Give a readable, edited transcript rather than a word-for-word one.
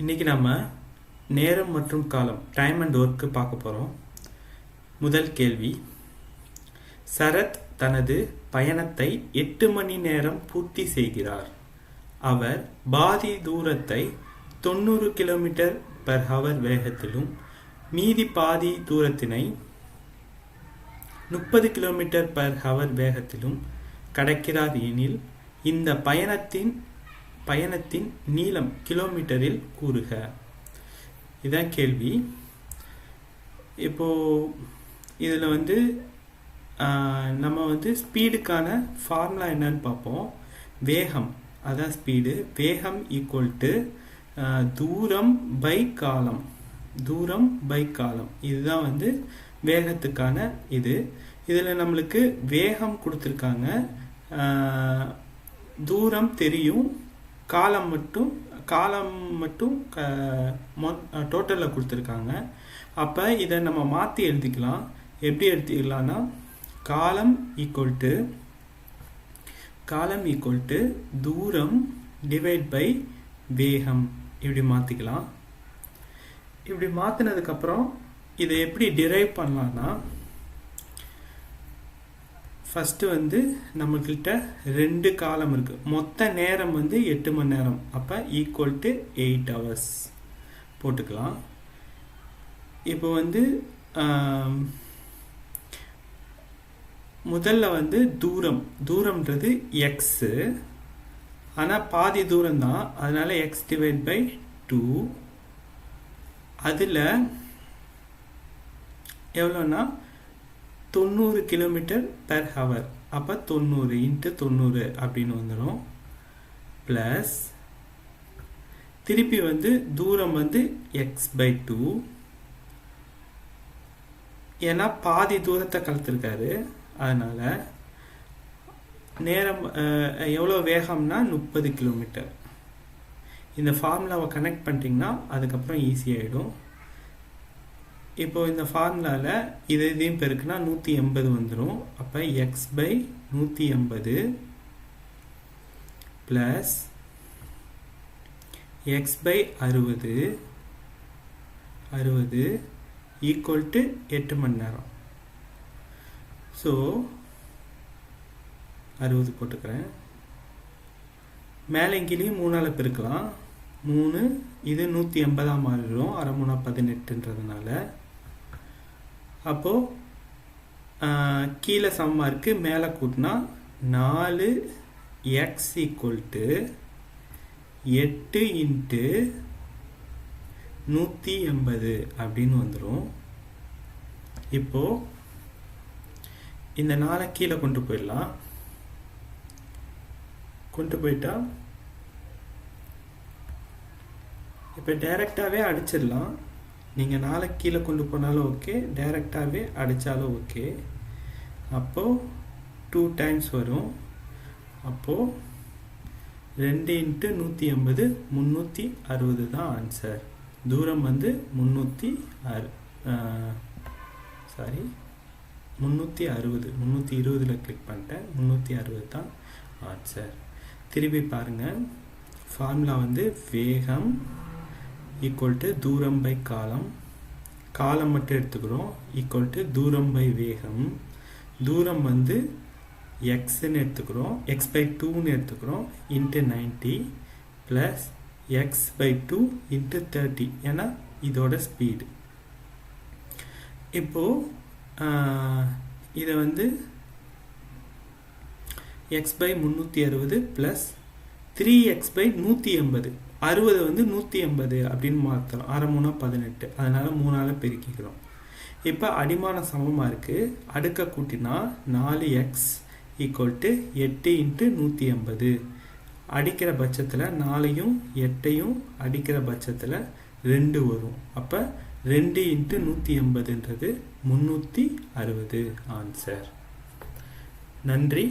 இன்னைக்கு நம்ம நேரம் மற்றும் காலம் டைம் அண்ட் ஒர்க்கு பார்க்க போகிறோம். முதல் கேள்வி, சரத் தனது பயணத்தை 8 மணி நேரம் பூர்த்தி செய்கிறார். அவர் பாதி தூரத்தை 90 km/h வேகத்திலும் மீதி பாதி தூரத்தினை 30 km/h வேகத்திலும் கடக்கிறார் எனில் இந்த பயணத்தின் நீளம் கிலோமீட்டரில் கூறுக. இதான் கேள்வி. இப்போ இதில் நம்ம ஸ்பீடுக்கான ஃபார்முலா என்னன்னு பார்ப்போம். வேகம், அதான் ஸ்பீடு. வேகம் ஈக்குவல் டு தூரம் பை காலம். இதுதான் வேகத்துக்கான இது. இதில் நம்மளுக்கு வேகம் கொடுத்துருக்காங்க, தூரம் தெரியும், காலம் மட்டும் டோட்டலில் கொடுத்துருக்காங்க. அப்போ இதை நம்ம மாற்றி எழுதிக்கலாம். எப்படி எழுதிக்கலாம்னா காலம் ஈக்குவல் டு தூரம் டிவைட் பை வேகம், இப்படி மாற்றிக்கலாம். இப்படி மாற்றினதுக்கப்புறம் இதை எப்படி டிரைவ் பண்ணலான்னா, ஃபஸ்ட்டு நம்மக்கிட்ட 2 காலம் இருக்குது. மொத்த நேரம் 8 மணி நேரம். அப்போ ஈக்குவல் டு 8 hours போட்டுக்கலாம். இப்போ முதல்ல தூரம்ன்றது எக்ஸு, ஆனால் பாதி தூரம் தான், அதனால எக்ஸ் டிவைட் பை 2. அதில் எவ்வளோன்னா 90 km/h. அப்போ 90 × 90 அப்படின்னு வந்துடும். ப்ளஸ் திருப்பி தூரம் x/2, ஏன்னா பாதி தூரத்தை கலத்துருக்காரு, அதனால நேரம் எவ்வளோ வேகம்னா 30 km. இந்த ஃபார்முலாவை கனெக்ட் பண்ணிட்டீங்கன்னா அதுக்கப்புறம் ஈஸியாகிடும். இப்போ இந்த ஃபார்முலாவில் இதையும் பெருக்குனா 180 வந்துடும். அப்போ x/180 plus x/60 equal to 8 மணி நேரம். ஸோ 60 போட்டுக்கிறேன். மேலே கீழேயும் 3ஆல் பெருக்கலாம். 3 இது 180 மாறிடும், 6×3 18ன்றதுனால. அப்போது கீழே சமமாக இருக்குது, மேலே கூட்டினா 4x ஈக்குவல் டு 8 × 180 அப்படின்னு வந்துடும். இப்போது இந்த 4 கீழே கொண்டு போயிடலாம். கொண்டு போயிட்டா இப்போ டைரெக்டாகவே அடிச்சிடலாம். நீங்கள் 4 கீழே கொண்டு போனாலும் ஓகே, டைரெக்டாகவே அடித்தாலும் ஓகே. அப்போது 2 times வரும். அப்போது 2 × 180 360 தான் ஆன்சர். தூரம் 320 கிளிக் பண்ணிட்டேன். 360 தான் ஆன்சர். திருப்பி பாருங்கள். ஃபார்முலா வேகம் ஈக்குவல் டு தூரம் பை காலம். காலம் மட்டும் எடுத்துக்கிறோம். ஈக்குவல் டு தூரம் பை வேகம். தூரம் எக்ஸ்ன்னு எடுத்துக்கிறோம், x/2ன்னு எடுத்துக்கிறோம், × 90 ப்ளஸ் x/2 × 30, ஏன்னா இதோட ஸ்பீடு. இப்போது இதை x/360 ப்ளஸ் 3x/180, 60 180 அப்படின்னு மாற்றலாம். 6×3 18, அதனால் 3ஆல் பெருக்கிக்கிறோம். இப்போ அடிமானம் சமமாக இருக்குது. அடுக்க கூட்டினா 4x ஈக்குவல் டு 8 × 180. அடிக்கிற பட்சத்தில் 4ஐயும் 8ஐயும் அடிக்கிற பட்சத்தில் 2 வரும். அப்போ 2 × 180ன்றது 360 ஆன்சர். நன்றி.